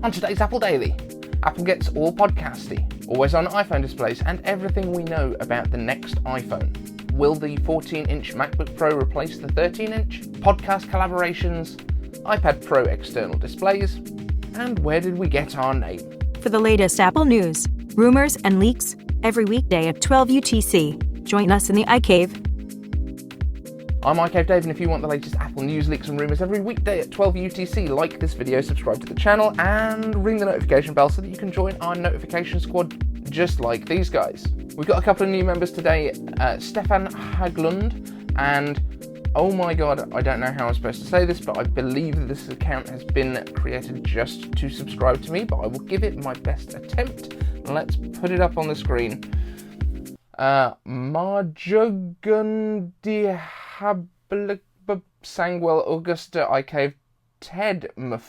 On today's Apple Daily, Apple gets all Podcasty, always on iPhone displays, and everything we know about the next iPhone. Will the 14-inch MacBook Pro replace the 13-inch? Podcast collaborations, iPad Pro external displays, and where did we get our name? For the latest Apple news, rumors, and leaks, every weekday at 12 UTC, join us in the iCave. I'm iCaveDave, and if you want the latest Apple news, leaks and rumours every weekday at 12 UTC, like this video, subscribe to the channel, and ring the notification bell so that you can join our notification squad just like these guys. We've got a couple of new members today, Stefan Haglund, and oh my god, I don't know how I'm supposed to say this, but I believe that this account has been created just to subscribe to me, but I will give it my best attempt. Let's put it up on the screen. Sangwell Augusta iCaveTedmf.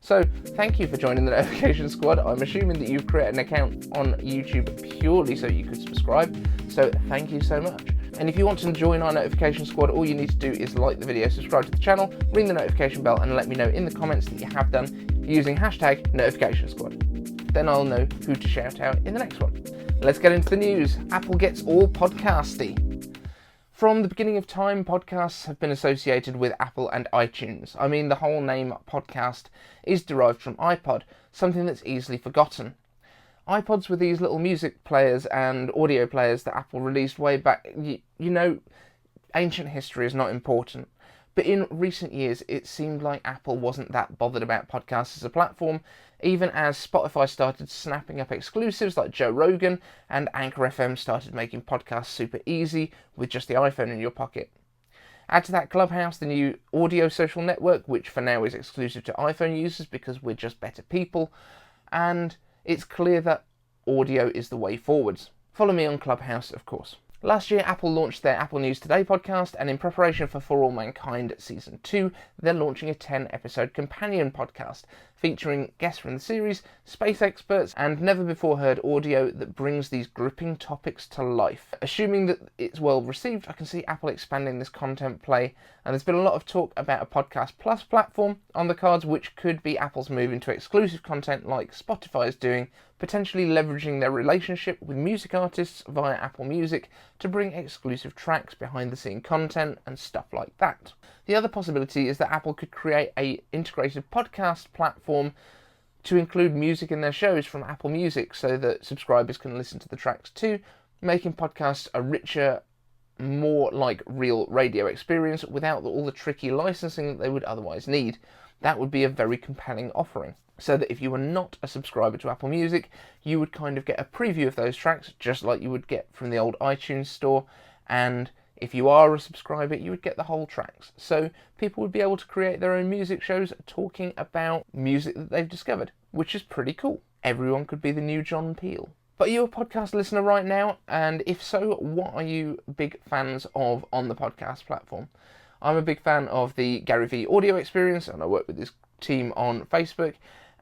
So, thank you for joining the notification squad. I'm assuming that you've created an account on YouTube purely so you could subscribe, so thank you so much. And if you want to join our notification squad, all you need to do is like the video, subscribe to the channel, ring the notification bell, and let me know in the comments that you have done using hashtag notification squad. Then I'll know who to shout out in the next one. Let's get into the news. Apple gets all Podcasty. From the beginning of time, podcasts have been associated with Apple and iTunes. I mean, the whole name podcast is derived from iPod, something that's easily forgotten. iPods were these little music players and audio players that Apple released way back. You know, ancient history is not important. But in recent years, it seemed like Apple wasn't that bothered about podcasts as a platform, even as Spotify started snapping up exclusives like Joe Rogan, and Anchor FM started making podcasts super easy with just the iPhone in your pocket. Add to that Clubhouse, the new audio social network, which for now is exclusive to iPhone users because we're just better people, and it's clear that audio is the way forwards. Follow me on Clubhouse, of course. Last year, Apple launched their Apple News Today podcast, and in preparation for All Mankind Season 2, they're launching a 10-episode companion podcast featuring guests from the series, space experts, and never-before-heard audio that brings these gripping topics to life. Assuming that it's well received, I can see Apple expanding this content play, and there's been a lot of talk about a Podcast Plus platform on the cards, which could be Apple's move into exclusive content like Spotify is doing, potentially leveraging their relationship with music artists via Apple Music to bring exclusive tracks, behind-the-scene content, and stuff like that. The other possibility is that Apple could create an integrated podcast platform to include music in their shows from Apple Music so that subscribers can listen to the tracks too, making podcasts a richer, more like real radio experience without all the tricky licensing that they would otherwise need. That would be a very compelling offering. So that if you were not a subscriber to Apple Music, you would kind of get a preview of those tracks, just like you would get from the old iTunes store, and if you are a subscriber, you would get the whole tracks. So people would be able to create their own music shows talking about music that they've discovered, which is pretty cool. Everyone could be the new John Peel. But are you a podcast listener right now? And if so, what are you big fans of on the podcast platform? I'm a big fan of the Gary Vee audio experience, and I work with this team on Facebook,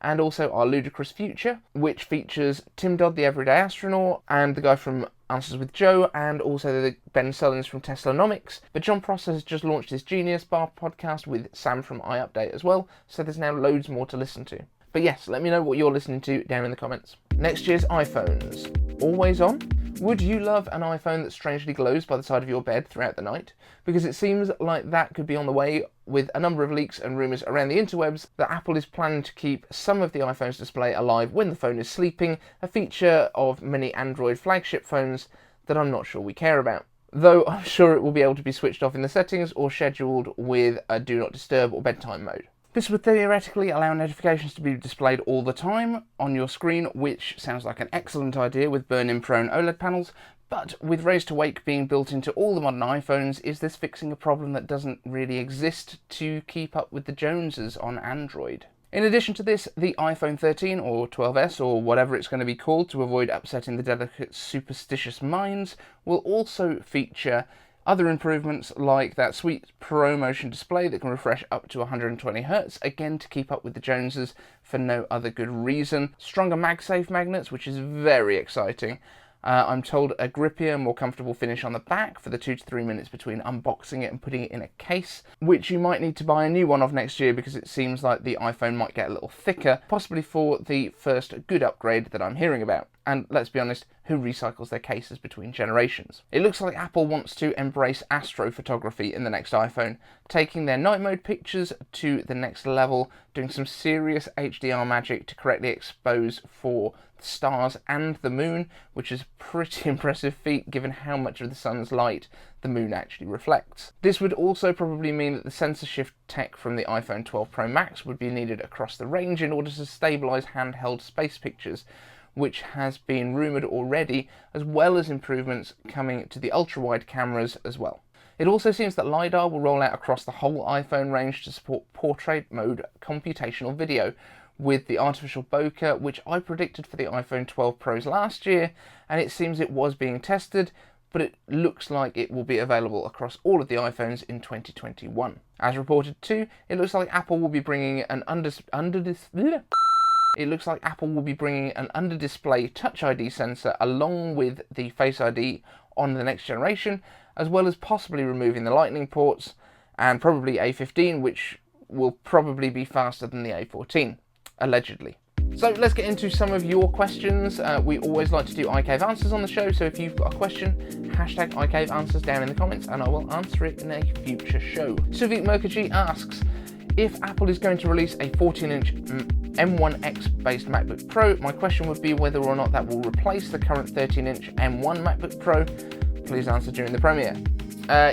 and also our Ludicrous Future, which features Tim Dodd, the Everyday Astronaut, and the guy from Answers with Joe, and also the Ben Sullins from Teslanomics. But John Prosser has just launched his Genius Bar podcast with Sam from iUpdate as well, so there's now loads more to listen to. But yes, let me know what you're listening to down in the comments. Next year's iPhones. Always on? Would you love an iPhone that strangely glows by the side of your bed throughout the night? Because it seems like that could be on the way, with a number of leaks and rumours around the interwebs that Apple is planning to keep some of the iPhone's display alive when the phone is sleeping, a feature of many Android flagship phones that I'm not sure we care about. Though I'm sure it will be able to be switched off in the settings or scheduled with a Do Not Disturb or bedtime mode. This would theoretically allow notifications to be displayed all the time on your screen, which sounds like an excellent idea with burn-in prone OLED panels, but with Raise to Wake being built into all the modern iPhones, is this fixing a problem that doesn't really exist to keep up with the Joneses on Android? In addition to this, the iPhone 13 or 12S or whatever it's going to be called to avoid upsetting the delicate superstitious minds will also feature other improvements like that sweet ProMotion display that can refresh up to 120Hz, again to keep up with the Joneses for no other good reason. Stronger MagSafe magnets, which is very exciting. I'm told a grippier, more comfortable finish on the back for the 2 to 3 minutes between unboxing it and putting it in a case, which you might need to buy a new one of next year because it seems like the iPhone might get a little thicker, possibly for the first good upgrade that I'm hearing about. And let's be honest, who recycles their cases between generations? It looks like Apple wants to embrace astrophotography in the next iPhone, taking their night mode pictures to the next level, doing some serious HDR magic to correctly expose for the stars and the moon, which is a pretty impressive feat given how much of the sun's light the moon actually reflects. This would also probably mean that the sensor shift tech from the iPhone 12 Pro Max would be needed across the range in order to stabilise handheld space pictures, which has been rumoured already, as well as improvements coming to the ultra-wide cameras as well. It also seems that Lidar will roll out across the whole iPhone range to support portrait mode computational video, with the artificial bokeh, which I predicted for the iPhone 12 Pros last year, and it seems it was being tested, but it looks like it will be available across all of the iPhones in 2021. As reported too, it looks like Apple will be bringing an under-display Touch ID sensor along with the Face ID on the next generation, as well as possibly removing the Lightning ports, and probably A15, which will probably be faster than the A14, allegedly. So let's get into some of your questions. We always like to do iCaveAnswers on the show, so if you've got a question, hashtag iCaveAnswers down in the comments and I will answer it in a future show. Suvik Mukherjee asks, if Apple is going to release a 14-inch M1X based MacBook Pro, my question would be whether or not that will replace the current 13-inch M1 MacBook Pro. Please answer during the premiere.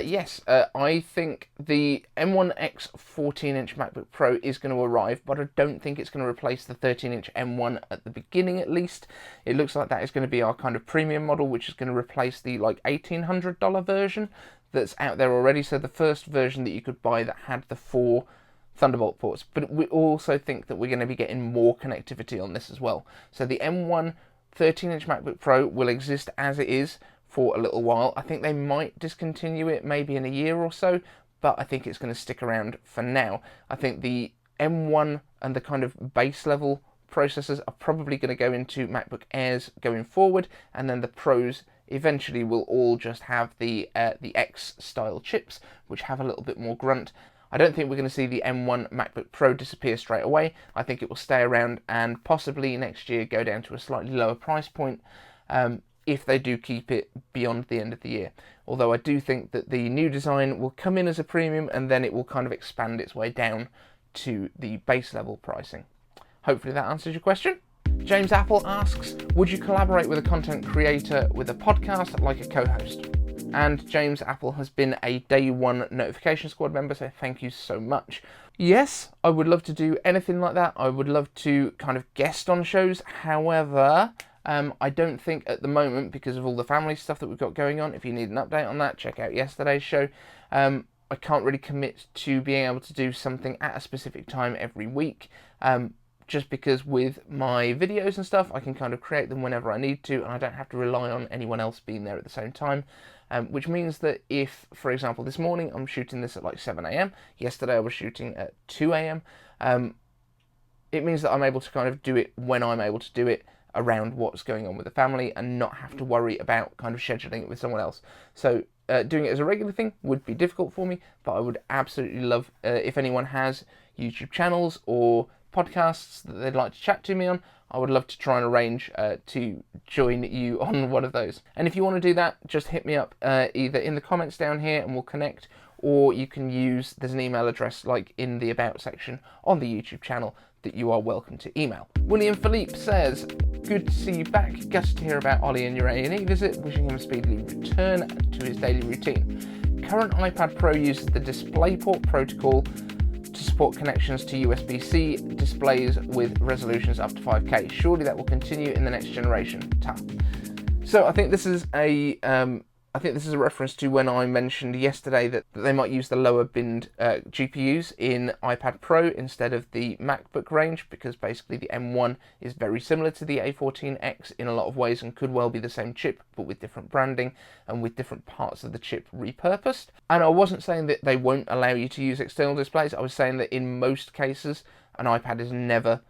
Yes, I think the M1X 14-inch MacBook Pro is going to arrive, but I don't think it's going to replace the 13-inch M1 at the beginning at least. It looks like that is going to be our kind of premium model, which is going to replace the like $1,800 version that's out there already. So the first version that you could buy that had the 4 Thunderbolt ports, but we also think that we're going to be getting more connectivity on this as well. So the M1 13-inch MacBook Pro will exist as it is for a little while. I think they might discontinue it maybe in a year or so, but I think it's going to stick around for now. I think the M1 and the kind of base level processors are probably going to go into MacBook Airs going forward, and then the Pros eventually will all just have the X style chips, which have a little bit more grunt. I don't think we're going to see the M1 MacBook Pro disappear straight away. I think it will stay around and possibly next year go down to a slightly lower price point if they do keep it beyond the end of the year. Although I do think that the new design will come in as a premium and then it will kind of expand its way down to the base level pricing. Hopefully that answers your question. James Apple asks, would you collaborate with a content creator with a podcast like a co-host? And James Apple has been a day one notification squad member, so thank you so much. Yes, I would love to do anything like that. I would love to kind of guest on shows. However, I don't think at the moment, because of all the family stuff that we've got going on, if you need an update on that, check out yesterday's show. I can't really commit to being able to do something at a specific time every week. Just because with my videos and stuff, I can kind of create them whenever I need to, and I don't have to rely on anyone else being there at the same time. Which means that if, for example, this morning I'm shooting this at like 7 a.m, yesterday I was shooting at 2 a.m, it means that I'm able to kind of do it when I'm able to do it around what's going on with the family and not have to worry about kind of scheduling it with someone else. So doing it as a regular thing would be difficult for me, but I would absolutely love if anyone has YouTube channels or podcasts that they'd like to chat to me on, I would love to try and arrange to join you on one of those. And if you want to do that, just hit me up either in the comments down here and we'll connect, or you can use, there's an email address like in the About section on the YouTube channel that you are welcome to email. William Philippe says, good to see you back. Gutted to hear about Ollie and your A&E visit. Wishing him a speedy return to his daily routine. Current iPad Pro uses the DisplayPort protocol to support connections to USB-C displays with resolutions up to 5K. Surely that will continue in the next generation. So I think this is a reference to when I mentioned yesterday that they might use the lower binned GPUs in iPad Pro instead of the MacBook range, because basically the M1 is very similar to the A14X in a lot of ways and could well be the same chip but with different branding and with different parts of the chip repurposed. And I wasn't saying that they won't allow you to use external displays. I was saying that in most cases an iPad is never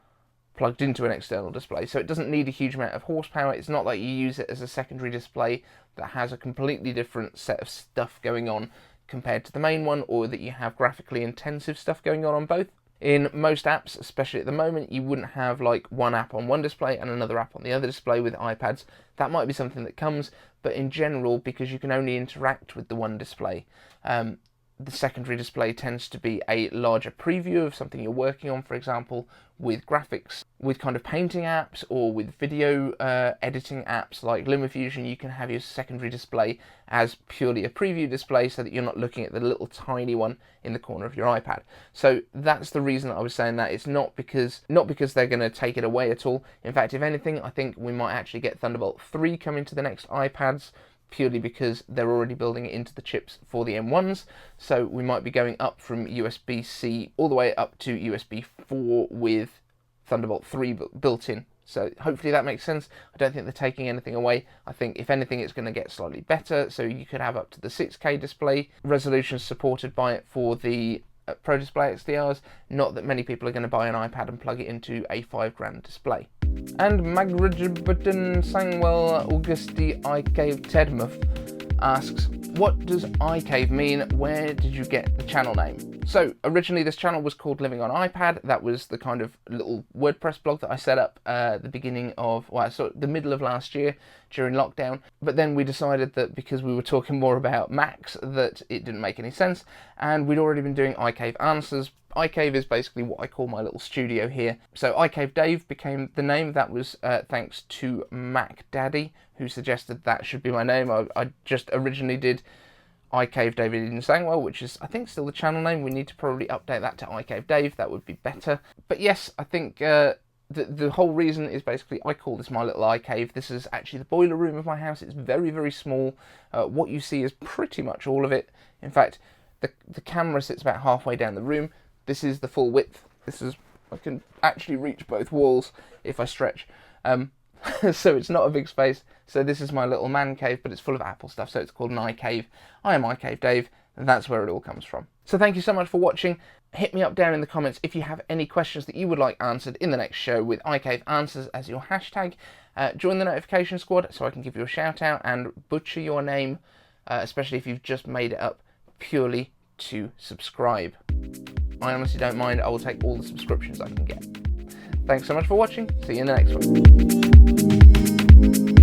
plugged into an external display. So it doesn't need a huge amount of horsepower. It's not like you use it as a secondary display that has a completely different set of stuff going on compared to the main one, or that you have graphically intensive stuff going on both. In most apps, especially at the moment, you wouldn't have like one app on one display and another app on the other display with iPads. That might be something that comes, but in general, because you can only interact with the one display, the secondary display tends to be a larger preview of something you're working on, for example, with graphics. With kind of painting apps or with video editing apps like LumaFusion, you can have your secondary display as purely a preview display so that you're not looking at the little tiny one in the corner of your iPad. So that's the reason I was saying that. It's not because they're going to take it away at all. In fact, if anything, I think we might actually get Thunderbolt 3 coming to the next iPads, purely because they're already building it into the chips for the M1s, so we might be going up from USB-C all the way up to USB 4 with Thunderbolt 3 built in. So hopefully that makes sense. I don't think they're taking anything away. I think if anything it's going to get slightly better, so you could have up to the 6K display resolution supported by it for the Pro Display XDRs. Not that many people are going to buy an iPad and plug it into a £5,000 display. And Magrajbatan Sangwell Augusti iCaveDave asks, what does iCave mean? Where did you get the channel name? So originally this channel was called Living on iPad. That was the kind of little WordPress blog that I set up at the beginning of, the middle of last year during lockdown. But then we decided that because we were talking more about Macs that it didn't make any sense, and we'd already been doing iCaveAnswers. iCave is basically what I call my little studio here. So iCaveDave became the name. That was thanks to Mac Daddy, who suggested that should be my name. I just originally did iCaveDave in Sangwell, which is I think still the channel name. We need to probably update that to iCaveDave. That would be better. But yes, I think the whole reason is basically I call this my little iCave. This is actually the boiler room of my house. It's very, very small. What you see is pretty much all of it. In fact, the camera sits about halfway down the room. This is the full width. I can actually reach both walls if I stretch. So it's not a big space. So this is my little man cave, but it's full of Apple stuff, so it's called an iCave. I am iCaveDave, and that's where it all comes from. So thank you so much for watching. Hit me up down in the comments if you have any questions that you would like answered in the next show with iCaveAnswers as your hashtag. Join the notification squad so I can give you a shout out and butcher your name, especially if you've just made it up purely to subscribe. I honestly don't mind. I will take all the subscriptions I can get. Thanks so much for watching. See you in the next one.